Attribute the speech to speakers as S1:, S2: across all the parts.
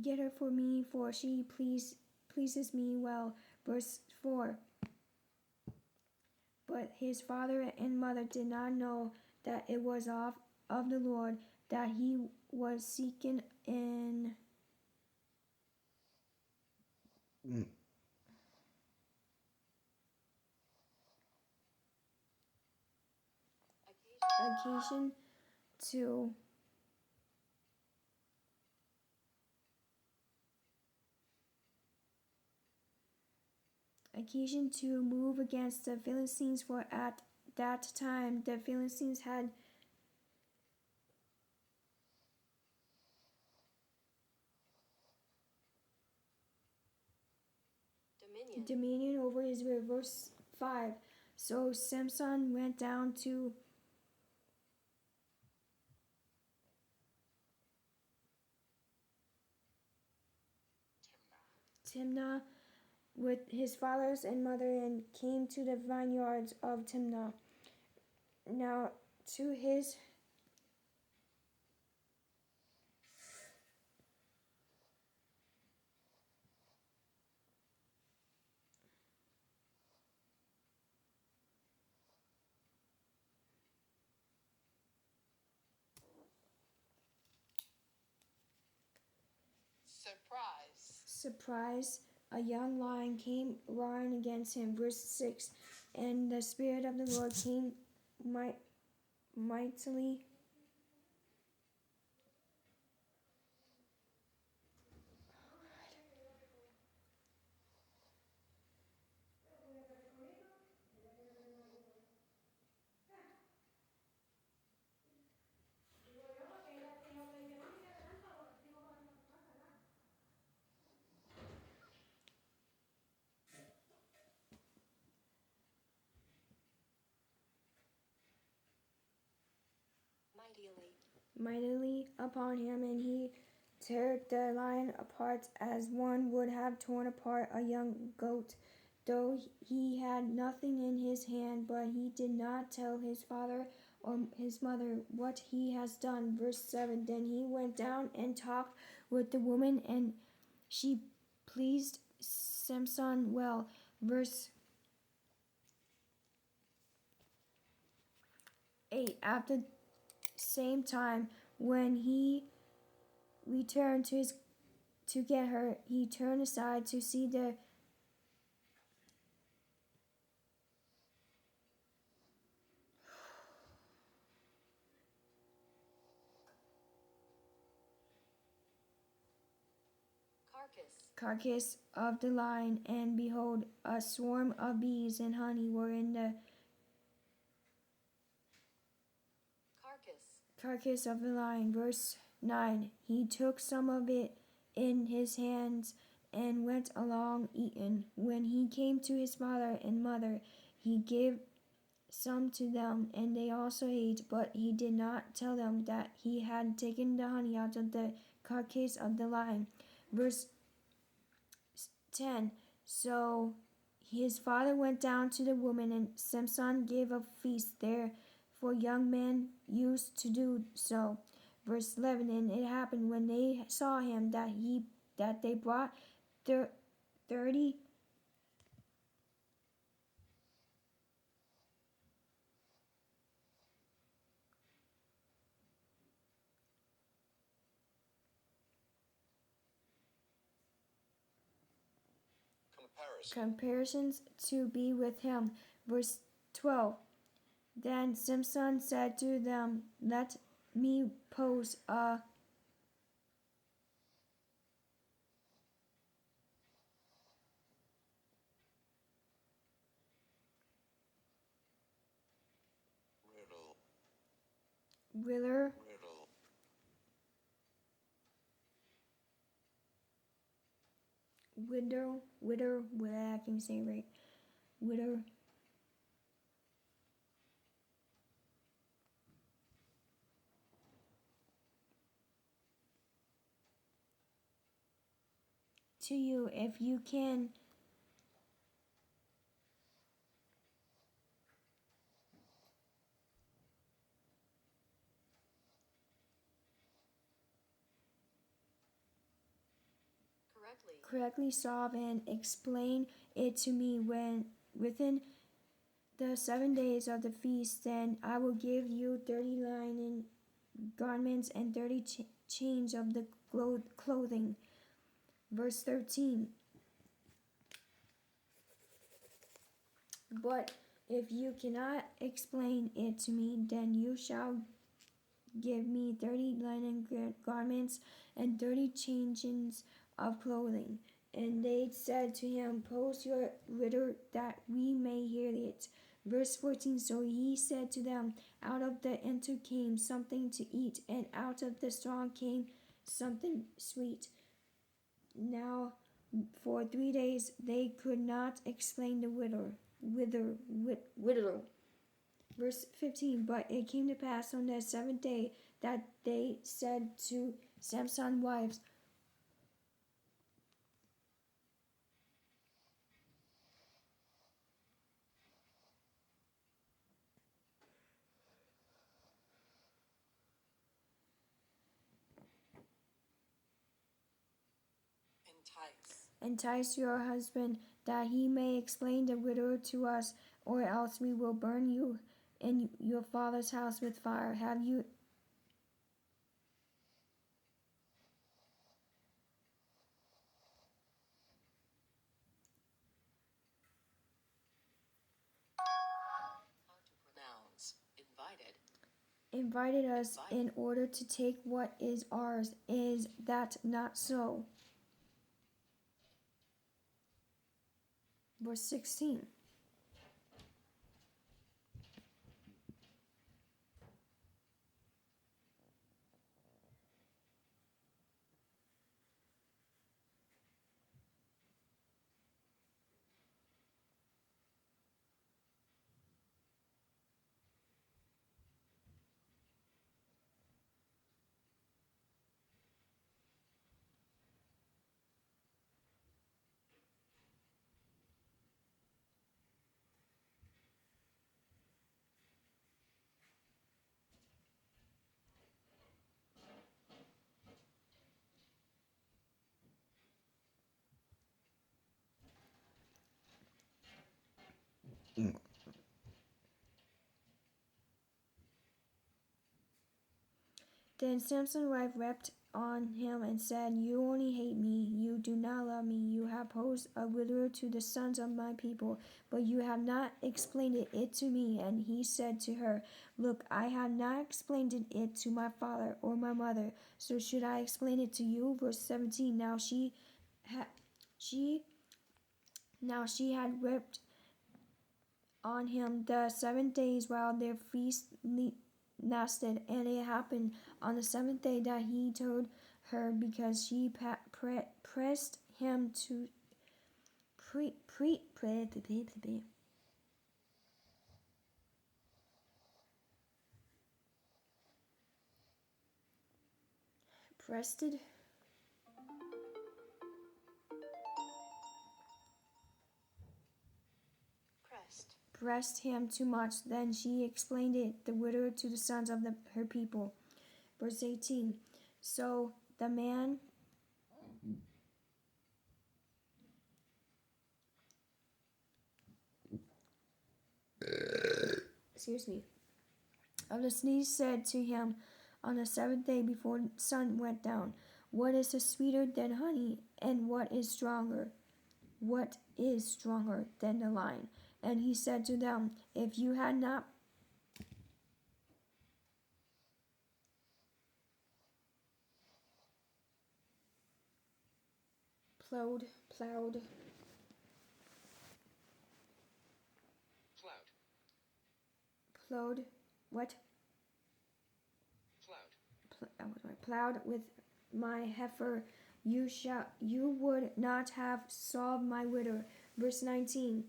S1: get her for me, for she pleases me well. Verse 4. But his father and mother did not know that it was of the Lord that he was seeking in occasion to move against the Philistines, for at that time the Philistines had dominion over Israel. Verse 5. So Samson went down to Timnah with his fathers and mother, and came to the vineyards of Timnah. Now to his surprise, a young lion came roaring against him. Verse 6. And the Spirit of the Lord came mightily mightily upon him, and he tore the lion apart as one would have torn apart a young goat, though he had nothing in his hand. But he did not tell his father or his mother what he has done. Verse 7. Then he went down and talked with the woman, and she pleased Samson well. Verse 8. After same time, when he returned to get her, he turned aside to see the carcass of the lion, and behold, a swarm of bees and honey were in the carcass of the lion. Verse 9. He took some of it in his hands and went along eating. When he came to his father and mother, he gave some to them, and they also ate, but he did not tell them that he had taken the honey out of the carcass of the lion. Verse 10. So his father went down to the woman, and Samson gave a feast there, for young men used to do so. Verse 11. And it happened when they saw him that they brought 30 comparisons to be with him. Verse 12. Then Samson said to them, let me pose a riddle I can say right, widow to you if you can correctly solve and explain it to me when within the 7 days of the feast, then I will give you 30 linen garments and 30 change of the clothing. Verse 13. But if you cannot explain it to me, then you shall give me 30 linen garments and 30 changes of clothing. And they said to him, Post your riddle that we may hear it. Verse 14. So he said to them, Out of the enter came something to eat, and out of the strong came something sweet. Now for 3 days they could not explain the riddle. Verse 15. But it came to pass on the 7th day that they said to Samson's wives, Entice your husband, that he may explain the riddle to us, or else we will burn you in your father's house with fire. Have you invited us in order to take what is ours? Is that not so? Verse 16. Then Samson's wife wept on him and said, You only hate me. You do not love me. You have posed a riddle to the sons of my people, but you have not explained it to me. And he said to her, Look, I have not explained it to my father or my mother, so should I explain it to you? Verse 17. Now she had wept on him the 7 days while their feast lasted, and it happened on the 7th day that he told her, because she pressed him to pressed him too much. Then she explained the riddle to the sons of her people. Verse 18. So the man of the sneeze said to him on the 7th day before the sun went down, What is sweeter than honey, and what is stronger than the lion? And he said to them, If you had not plowed what plowed with my heifer, you would not have solved my riddle. Verse 19.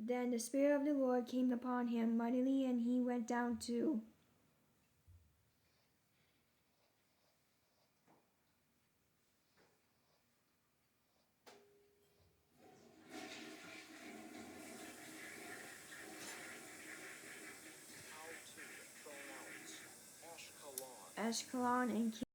S1: Then the Spirit of the Lord came upon him mightily, and he went down to Ashkelon and